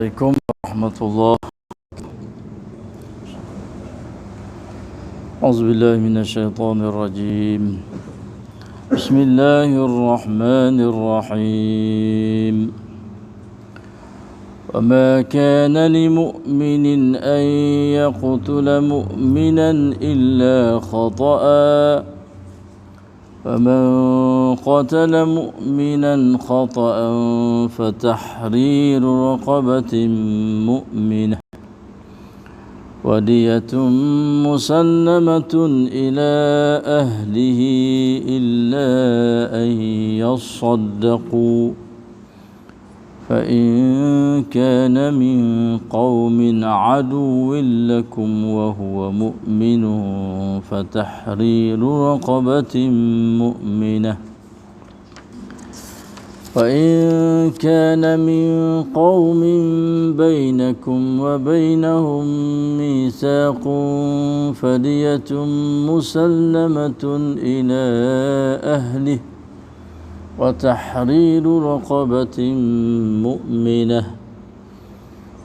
Assalamualaikum warahmatullahi wabarakatuh. A'udzubillahi minasyaitonir rajim. Bismillahirrahmanirrahim. Wa ma kana lil mu'minin an yaqtula mu'minan illa khata'a. فمن قتل مؤمنا خطأ فتحرير رقبة مؤمنة ودية مسلمة إلى أهله إلا أن يصدقوا فإن كان من قوم عدو لكم وهو مؤمن فتحرير رقبة مؤمنة وإن كان من قوم بينكم وبينهم ميثاق فدية مسلمة إلى أهله وتحرير رقبة مؤمنة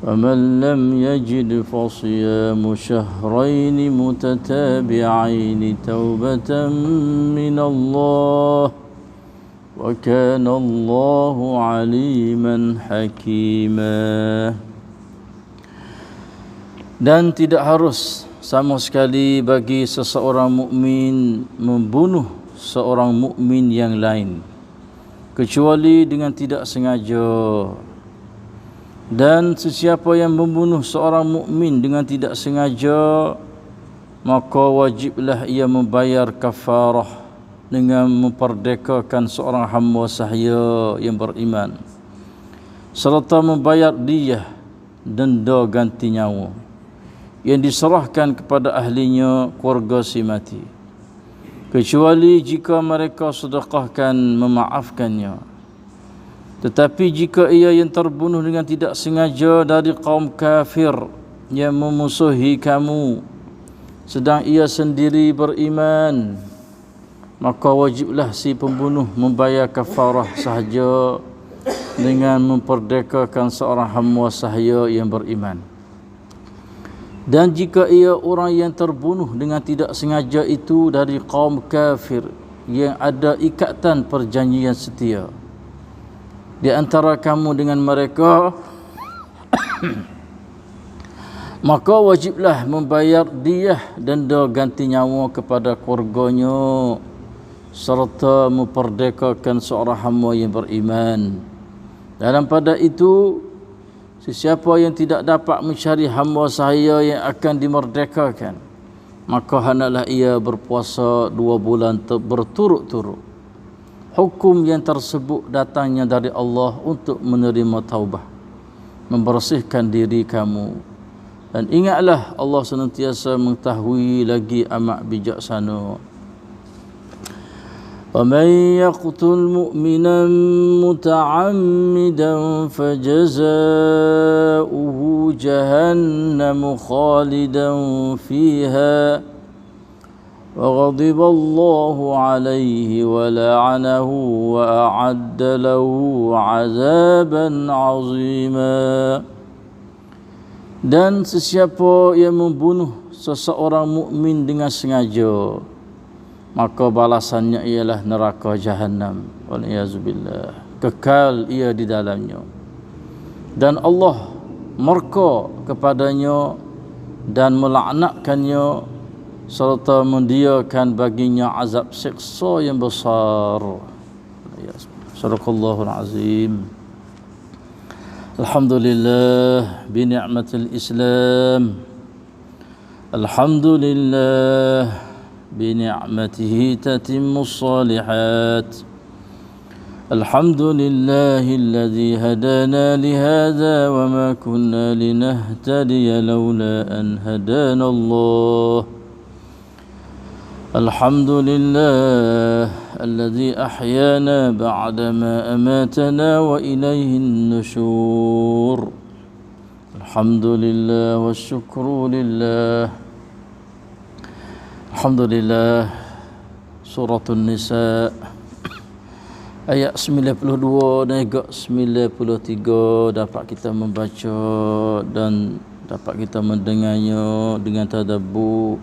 ومن لم يجد فصيام شهرين متتابعين توبة من الله وكان الله عليما حكيما. Dan tidak harus sama sekali bagi seseorang mukmin membunuh seorang mukmin yang lain kecuali dengan tidak sengaja. Dan sesiapa yang membunuh seorang mukmin dengan tidak sengaja, maka wajiblah ia membayar kafarah dengan memperdekakan seorang hamba sahaya yang beriman, serta membayar diyah, denda ganti nyawa yang diserahkan kepada ahlinya, keluarga si mati, kecuali jika mereka sedekahkan memaafkannya. Tetapi jika ia yang terbunuh dengan tidak sengaja dari kaum kafir yang memusuhi kamu, sedang ia sendiri beriman, maka wajiblah si pembunuh membayar kafarah sahaja dengan memperdekakan seorang hamba sahaya yang beriman. Dan jika ia orang yang terbunuh dengan tidak sengaja itu dari kaum kafir yang ada ikatan perjanjian setia di antara kamu dengan mereka, maka wajiblah membayar diyah dan denda ganti nyawa kepada keluarganya serta memperdekakan seorang hamba yang beriman. Dalam pada itu, sesiapa yang tidak dapat mencari hamba sahaya yang akan dimerdekakan, maka hendaklah ia berpuasa 2 bulan berturut-turut. Hukum yang tersebut datangnya dari Allah untuk menerima taubah, membersihkan diri kamu. Dan ingatlah, Allah senantiasa mengetahui lagi amat bijaksana. ومن يقتل مؤمنا متعمدا فجزاؤه جهنم خالدا فيها وغضب الله عليه ولعنه وأعد له عذابا عظيما. Dan sesiapa yang membunuh seseorang mukmin dengan sengaja, maka balasannya ialah neraka Jahannam, waliyazubillah, kekal ia di dalamnya. Dan Allah murka kepadanya dan melaknatkannya serta mendiakan baginya azab siksa yang besar. Sadaqallahul azim. Alhamdulillah bi ni'matil Islam. Alhamdulillah بنعمته تتم الصالحات. الحمد لله الذي هدانا لهذا وما كنا لنهتدي لولا أن هدانا الله. الحمد لله الذي أحيانا بعدما أماتنا وإليه النشور. الحمد لله والشكر لله. Alhamdulillah. Surah An-Nisa ayat 92 dan juga 93 dapat kita membaca dan dapat kita mendengarnya dengan tadabbur.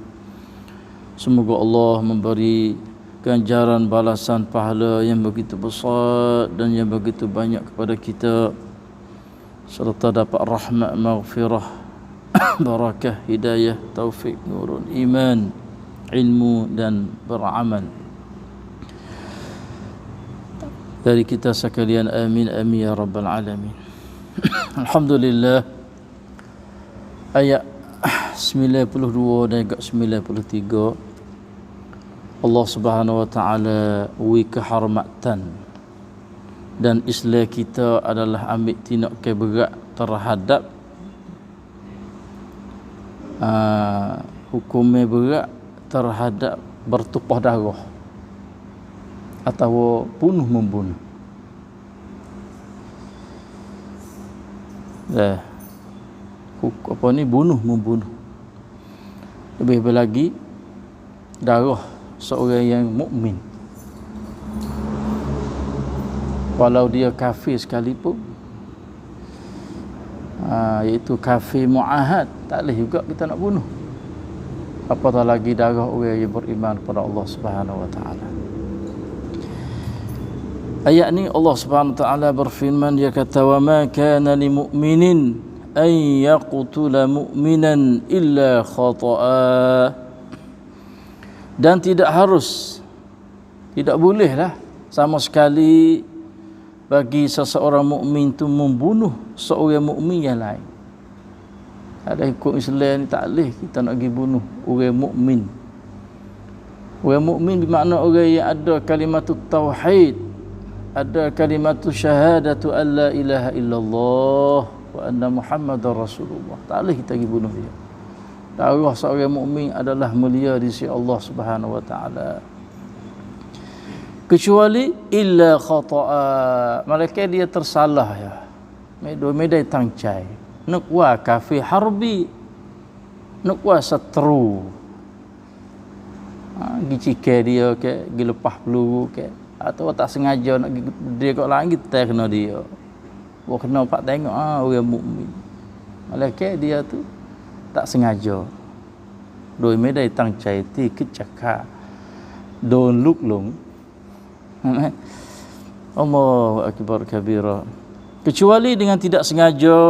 Semoga Allah memberi ganjaran balasan pahala yang begitu besar dan yang begitu banyak kepada kita, serta dapat rahmat, maghfirah, barakah, hidayah, taufik, nurun, iman, ilmu dan beramal dari kita sekalian. Amin amin ya rabbal alamin. Alhamdulillah, ayat 92 dan juga 93 Allah Subhanahu wa taala wi kehormatan dan Islam kita adalah ambil tindakan berat terhadap hukumnya berat terhadap bertumpah darah atau bunuh membunuh. Apa ni, bunuh membunuh. Lebih lagi darah seorang yang mukmin, walau dia kafir sekalipun, iaitu kafir muahad, tak boleh juga kita nak bunuh. Apatah lagi darah orang yang beriman kepada Allah Subhanahu wa taala. Ayat ni Allah Subhanahu wa taala berfirman, dia kata, wa ma kana lil mu'minin an yaqtula mu'minan illa khata'a. Dan tidak harus, tidak bolehlah sama sekali bagi seseorang mukmin itu membunuh seorang mukmin yang lain. Ada hukum Islam ni tak boleh kita nak pergi bunuh orang mukmin. Orang mukmin bermakna orang yang ada kalimatut tauhid, ada kalimatut syahadatu an la ilaha illallah wa anna muhammadar rasulullah. Tak boleh kita pergi bunuh dia. Darah seorang mukmin adalah mulia di sisi Allah Subhanahu wa taala. Kecuali illa khata'a, malaikat dia tersalah ya. Medai tangcai. Nak wa kafir harbi. Nak wa setru. Gicike dia ke, gi lepas peluru ke, atau tak sengaja nak dia kat langit tak kena dia. Buat kena pak tengok orang mukmin. Malaikat dia tu tak sengaja. Doi medai tang cai ti kecaka. Don luk long. Allahu akbar kabira. Kecuali dengan tidak sengaja.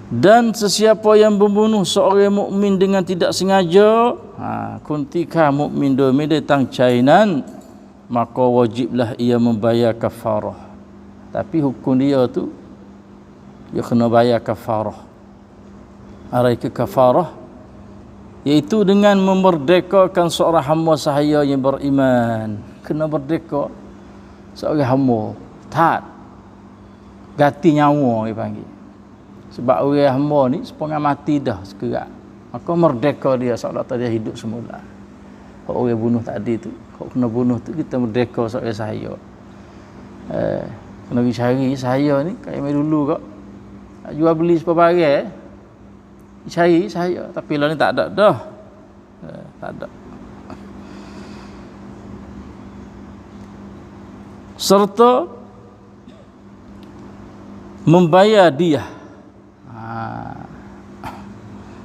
Dan sesiapa yang membunuh seorang mukmin dengan tidak sengaja, kuntika mukmin doi medai tang cainan, maka wajiblah ia membayar kafarah. Tapi hukum dia tu dia kena bayar kafarah. Arai ke kafarah iaitu dengan memerdekakan seorang hamba sahaya yang beriman. Kena merdeka seorang hamba, tak ganti nyawa dia panggil. Sebab orang hamba ni sepengah mati dah sekerat, maka merdeka dia seolah dia hidup semula. Kalau orang bunuh tadi tu, kalau kena bunuh tu, kita merdeka seorang sahaya. Kena pergi cari sahaya ni kayak main dulu kok. Jual beli sebarang cari saya, tapi lah ni tak ada dah. Tak ada. Serta membayar diah.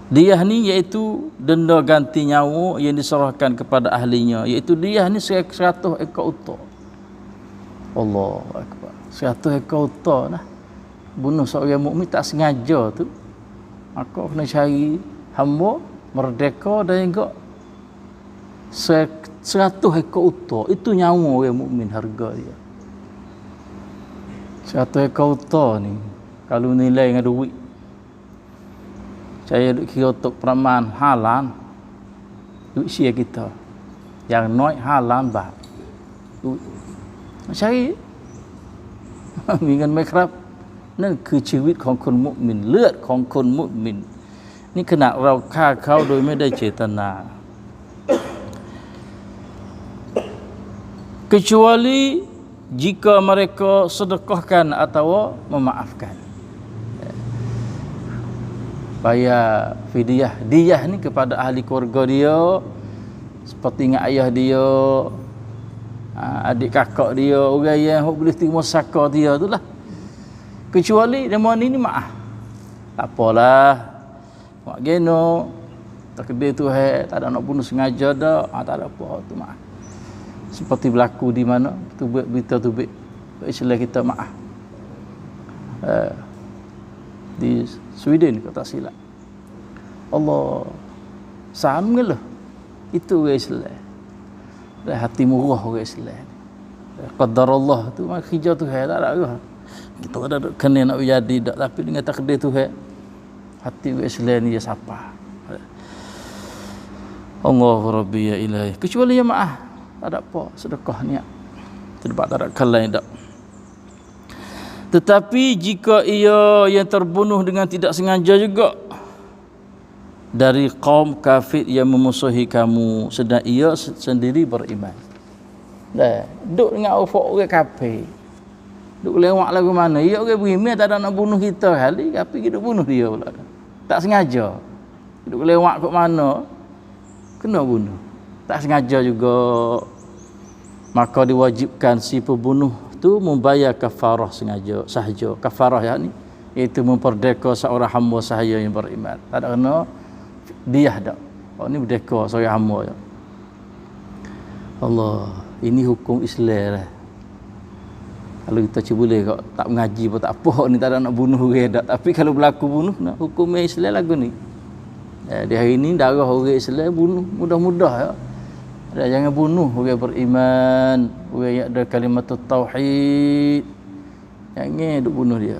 Diah ni iaitu denda ganti nyawa yang diserahkan kepada ahlinya, iaitu diah ni 100 ekor unta. Allahu akbar. 100 ekor unta nah. Bunuh seorang mukmin tak sengaja tu, maka kena cari hamba merdeka dan juga 100 ekor unta. Itu nyawa orang mukmin harga dia. 100 ekor unta ni kalau nilai dengan duit, saya duk kira untuk peramaan halan duit sia kita. Yangน้อยhalan baht. Cariมีเงินไหมครับ นั่นคือชีวิตของคนมุมินเลือดของคนมุมินนี่ขณะเราฆ่าเขาโดยไม่ได้เจตนา kecuali jika mereka sedekahkan atau memaafkan. Bayar fidyah, diyah ni kepada ahli keluarga dia, seperti dengan ayah dia adik kakak dia, orang yang boleh terima saka dia tu lah. Kecuali demon ini maaf. Tak apalah. Mak geno takdir Tuhan, tak ada nak bunuh sengaja dak, tak ada apa tu maaf. Seperti berlaku di mana tu berita tu Islam kita maaf. Di Sweden kalau tak silap. Allah sama lah. Itu orang Islam. Dan hati murah orang Islam. Qadar Allah tu mak kerja Tuhan tak ada apa. Kita ada kena nak jadi dak, tapi dengan takdir Tuhan hati orang Islam ni dia siapa. Allahu Rabbi ya ilahi. Kecuali yang maaf, tak ada apa, sedekah niat. Tidak ada kalai dak. Tetapi jika ia yang terbunuh dengan tidak sengaja juga dari kaum kafir yang memusuhi kamu, sedang ia sendiri beriman. Dah, duduk dengan orang kafir. Duduk lewat lagu mana? Ia orang beriman tak ada nak bunuh kita kali, tapi kita bunuh dia pula. Tak sengaja. Duduk lewat kat mana? Kena bunuh. Tak sengaja juga. Maka diwajibkan si pembunuh tu membayar kafarah sengaja sahaja. Kafarah ya ni iaitu memperdeka seorang hamba sahaya yang beriman. Tak ada kena diah dak. Oh ni merdeka seorang hamba ya. Allah, ini hukum Islam lah. Kalau kita cuba boleh kok tak mengaji pun tak apa ni, tak ada nak bunuh orang dak. Tapi kalau berlaku bunuh nak hukum Islam lagu ni. Di hari ini darah orang Islam bunuh mudah-mudah ya. Dan jangan bunuh orang beriman, orang yang ada kalimat tauhid. Jangan duk bunuh dia.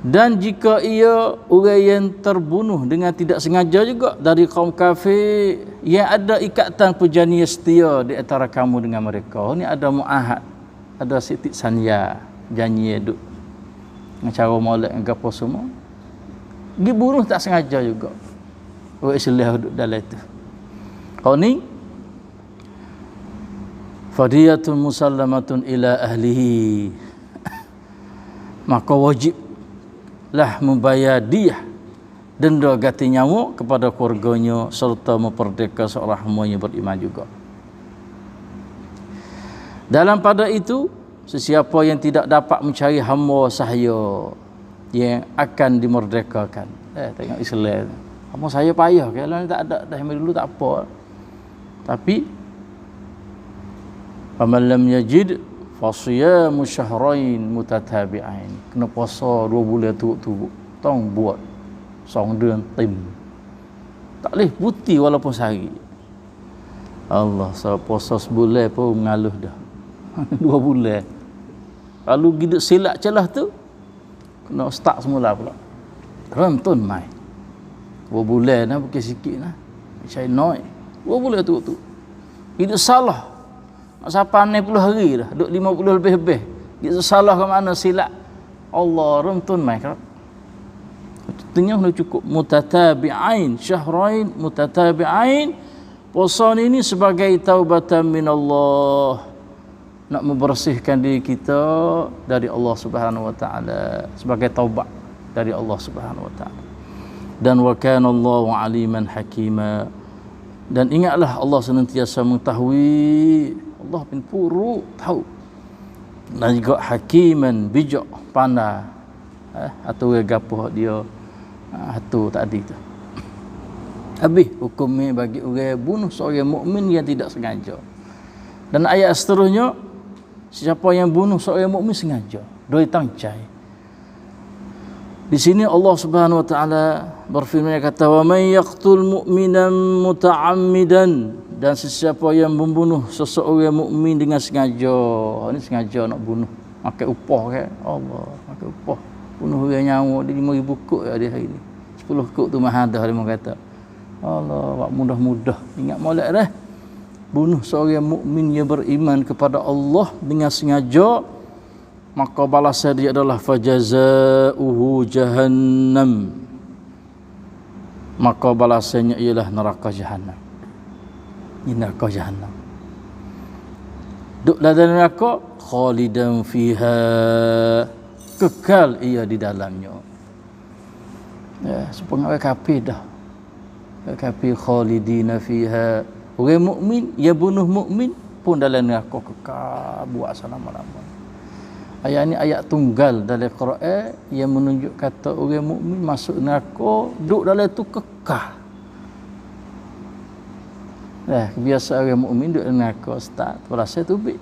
Dan jika ia orang yang terbunuh dengan tidak sengaja juga dari kaum kafir yang ada ikatan perjanjian setia di antara kamu dengan mereka. Ni ada muahad, ada sitik sanya, janji duk dengan cara molek dengan apa semua. Dibunuh tak sengaja juga. Orang Islam duduk dalam itu. Kau ni fadiyatun musallamatun ila ahlihi. Maka wajiblah membayar diah denda ganti nyawa kepada keluarganya serta memperdeka seorang hamba yang beriman juga. Dalam pada itu, sesiapa yang tidak dapat mencari hamba sahaya yang akan dimerdekakan. Tengok Islam. Hamba saya payah kalau tak ada dah dulu tak apa. Tapi faman lam yajid fasiyamu syahrain mutatabi'ain. Kena puasa 2 bulan turut-turut. Tong buat 2 bulan tim. Tak boleh putih walaupun sehari. Allah, so puasa sebulan pun mengaluh dah. 2 bulan. Kalau giduk silap celah tu kena start semula pula. Rentun mai. 2 bulan dah bukan sikit nah. Saya noi. 2 bulan tu. Hidup salah. Nak sampai 60 hari dah. Duk 50 lebih-lebih. Hidup salah ke mana silap. Allah rentun mai. Tentunya sudah cukup. Mutatabi'ain. Syahrain mutatabi'ain. Puasa ini sebagai taubatan min Allah. Nak membersihkan diri kita dari Allah Subhanahu wa taala, sebagai taubat dari Allah Subhanahu wa taala. Dan wa kana Allahu aliman hakima. Dan ingatlah Allah senantiasa mengetahui, Allah puru tahu. Dan juga hakiman, bijak, pandai. Atau gapo dia tu tadi tu. Habis hukumnya bagi orang bunuh seorang mukmin yang tidak sengaja. Dan ayat seterusnya, siapa yang bunuh seorang mukmin sengaja, doi tangcai. Di sini Allah Subhanahu wa taala berfirman kata wa may yaqtul mu'minan muta'ammidan, dan sesiapa yang membunuh seseorang mukmin dengan sengaja. Ini sengaja nak bunuh, makan upah kan? Allah, makan upah. Bunuh orang nyawa di 5,000 kok ya di hari ni. 10 kok tu mahadah dia kata. Allah, mudah-mudah ingat molek dah. Bunuh seorang mukmin yang beriman kepada Allah dengan sengaja, maka balasan dia adalah fajazauhu jahannam. Maka balasannya ialah neraka jahanam. Ini neraka jahanam. Duk dalam neraka khalidan fiha, kekal ia di dalamnya. Ya, sepengah orang kafir dah. Orang kafir khalidina fiha. Orang mukmin yang bunuh mukmin pun dalam neraka kekal buat selama-lama. Ayat ni ayat tunggal dalam Quran yang menunjuk kata orang mukmin masuk neraka duduk dalam tu kekal. Kebiasaan orang mukmin duduk dalam neraka start berasa tubik.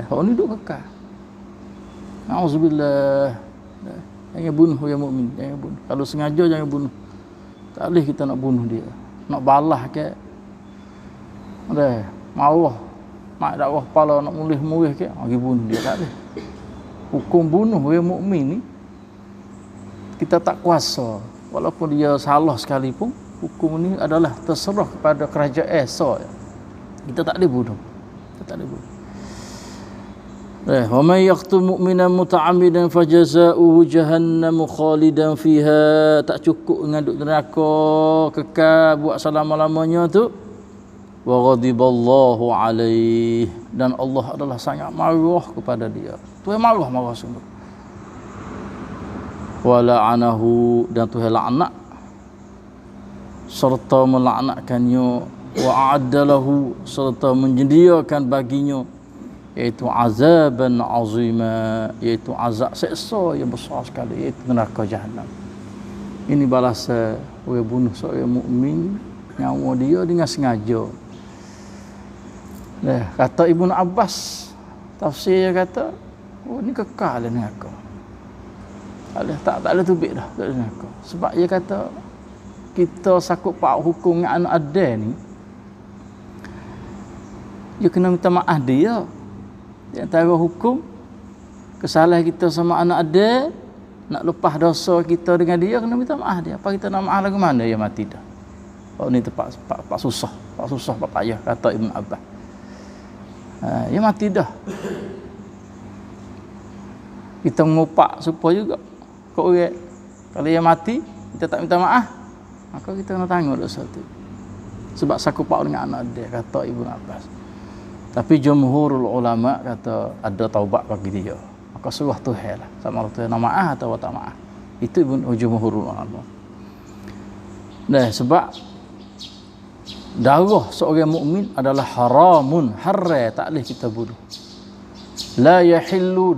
Orang ni duduk kekal. Auzubillah. Jangan bunuh orang mukmin, jangan bunuh. Kalau sengaja jangan bunuh. Tak boleh kita nak bunuh dia. Nak balas ke? Marah. Mak dakwah kepala nak mulih-mulih ke? Pergi bunuh dia, tak boleh. Hukum bunuh orang mukmin ni kita tak kuasa. Walaupun dia salah sekalipun, hukum ni adalah terserah kepada kerajaan esok. Kita tak boleh bunuh. Kita tak boleh bunuh. Wa may yaqtul mu'mina muta'ammidan fajazaohu jahannam khalidan fiha. Tak cukup dengan duduk neraka kekal buat selama-lamanya tu. Wa ghadiballahu alaih, dan Allah adalah sangat marah kepada dia. Tuhan marah sungguh. Wa la'anahu, dan Tuhan laknat serta melaknatkannya. Wa a'addalahu, serta menyediakan baginya iaitu azaban azima, iaitu azab seksa yang besar sekali, iaitu neraka jahanam. Ini balasan orang bunuh seorang mukmin nyawa dia dengan sengaja. Kata Ibnu Abbas, tafsir kata, ni kekal neraka. Tak ada tubik dah tak neraka. Sebab dia kata kita sakut pak hukum dengan anak ada ni, dia kena minta maaf dia. Di antara hukum kesalahan kita sama anak ada, nak lepas dosa kita dengan dia, kena minta maaf dia. Apa kita nak maaf lagu mana dia mati dah. Oh ni tempat susah, pak payah, kata Ibn Abbas. Dia mati dah. Kita mengupak supaya juga kau orang kalau dia mati kita tak minta maaf, maka kita kena tanggung dosa tu. Sebab sakupak dengan anak dia, kata Ibn Abbas. Tapi jumhurul ulama kata ada taubat bagi dia. Maka suruh Tuhan lah. Sama Allah Tuhan nak maaf atau tak maaf. Itu jumhurul ulama. Sebab darah seorang mukmin adalah haramun, haram, tak boleh kita bunuh. La yahillu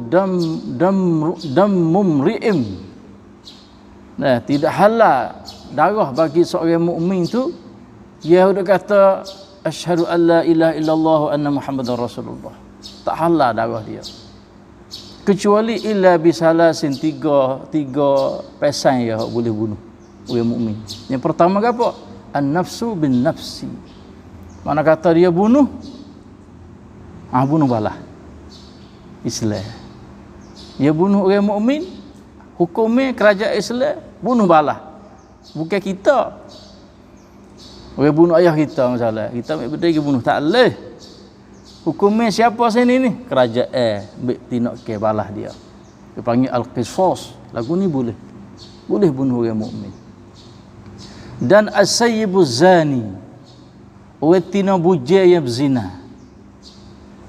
dam mumri'im. Tidak halal darah bagi seorang mukmin tu. Dia sudah kata asyhadu an la ilaha illallah wa anna muhammadar rasulullah. Tak halal darah dia. Kecuali illa bisalasin tiga pesan ya boleh bunuh orang mukmin. Yang pertama apa? An-nafsu bin nafsi. Mana kata dia bunuh? Bunuh balah. Islam. Dia bunuh orang mukmin, hukumnya kerajaan Islam bunuh balah. Bukan kita. Orang bunuh ayah kita masalah. Kita ambil benda bunuh tak boleh. Hukumnya siapa sini ni? Kerajaan ambil tindak ke balah dia. Dia panggil al-qisas. Lagu ni boleh. Boleh bunuh orang mukmin. Dan as-sayyibuz zani. Orang tina bujai yang berzina.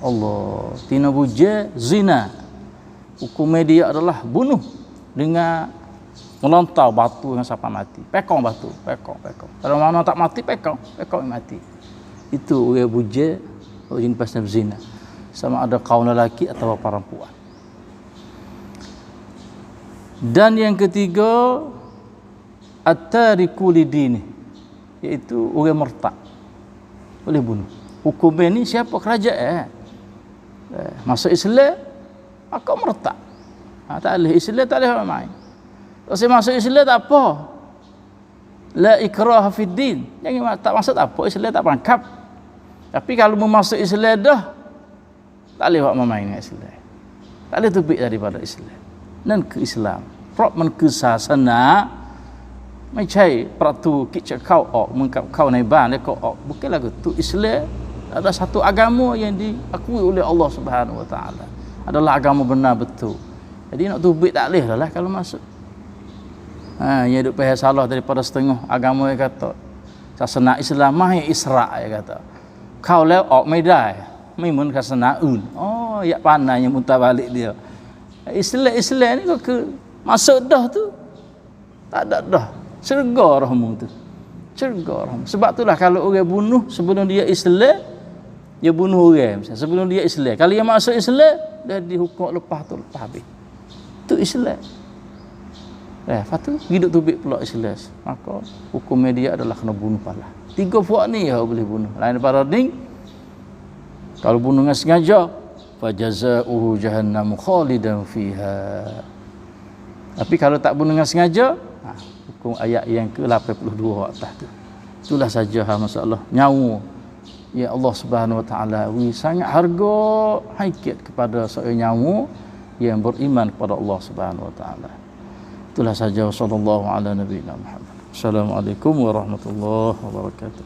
Allah, tina bujai zina. Hukumnya dia adalah bunuh dengan melontar batu dengan sampai mati. Pekong batu, pekong. Kalau mana tak mati, pekong yang mati. Itu orang bujai, orang pasal berzina. Sama ada kaum lelaki atau perempuan. Dan yang ketiga, at-tariku lidini, iaitu orang murtad. Boleh bunuh. Hukum ini siapa? Kerajaan. Masuk Islam, maka murtad. Tak boleh Islam, tak boleh main. Kalau masuk Islam tak apa. La ikraha fid din. Jangan tak masuk tak apa, Islam tak pangkap. Tapi kalau masuk Islam dah, tak boleh buat main dengan Islam. Tak boleh tubik daripada Islam. Dan ke Islam. Prop men ke sasana ไม่ใช่ประตูที่จะเข้าออกเหมือนกับเข้าในบ้านแล้วก็ออก bukan lagu tu. Islam adalah satu agama yang diakui oleh Allah Subhanahu wa taala. Adalah agama benar betul. Jadi nak tubik tak boleh lah kalau masuk. Yang duk pahal salah daripada setengah agama yang kata sasana Islam mah yang Isra yang kata. Kau แล้วออกไม่ได้ไม่เหมือนศาสนาอื่น ya pandai yang muntah balik dia. Islam ni kok masuk dah tu. Tak ada dah. Syurga rahmu tu. Syurga rahmu. Sebab itulah kalau orang bunuh sebelum dia Islam, Dia bunuh orang misalnya, sebelum dia Islam. Kalau dia masuk Islam, dia dihukum lepas habis. Itu Islam. Lepas tu hidup tubik pula Islam. Maka hukumnya dia adalah kena bunuh pala. 3 puak ni yang boleh bunuh. Lain daripada ni, kalau bunuh dengan sengaja, fajazauhu jahannam khalidan fiha. Tapi kalau tak bunuh dengan sengaja, hukum ayat yang ke-82 atas tu. Itulah saja masalah nyawa. Ya Allah Subhanahu wa taala sangat harga haikat kepada seorang nyawa yang beriman kepada Allah Subhanahu wa taala. Itulah saja, sallallahu ala nabiyina Muhammad. Assalamualaikum warahmatullahi wabarakatuh.